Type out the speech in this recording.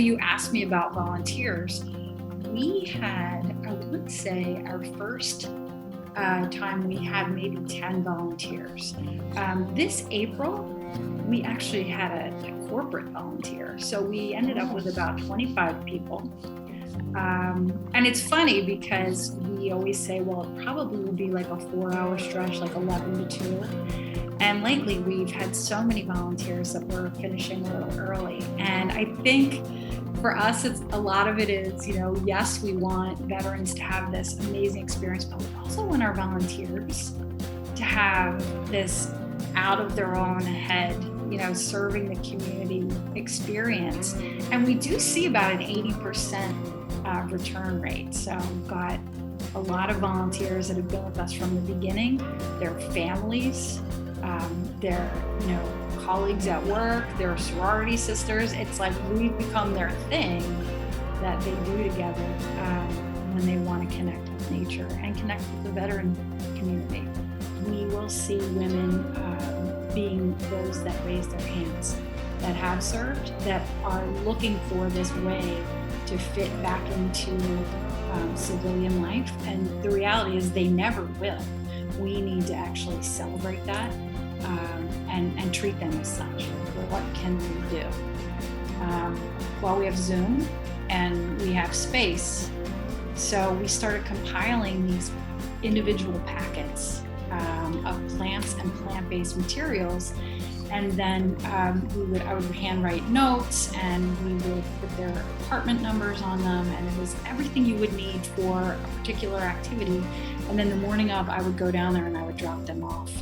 you asked me about volunteers. We had, I would say, our first time we had maybe 10 volunteers. This April, we actually had a corporate volunteer. So we ended up with about 25 people. And it's funny because we always say, well, it probably would be like a 4-hour stretch, like 11 to 2. And lately we've had so many volunteers that we're finishing a little early. And I think for us, it's a lot of it is, yes, we want veterans to have this amazing experience, but we also want our volunteers to have this out of their own head, serving the community experience. And we do see about an 80% return rate. So we've got a lot of volunteers that have been with us from the beginning, their families, their colleagues at work, their sorority sisters. It's like we've become their thing that they do together when they want to connect with nature and connect with the veteran community. We will see women being those that raise their hands, that have served, that are looking for this way to fit back into civilian life. And the reality is they never will. We need to actually celebrate that and treat them as such. What can we do? Well, we have Zoom and we have space. So we started compiling these individual packets of plants and plant-based materials. And then I would handwrite notes, and we would put their apartment numbers on them, and it was everything you would need for a particular activity. And then the morning of, I would go down there and I would drop them off.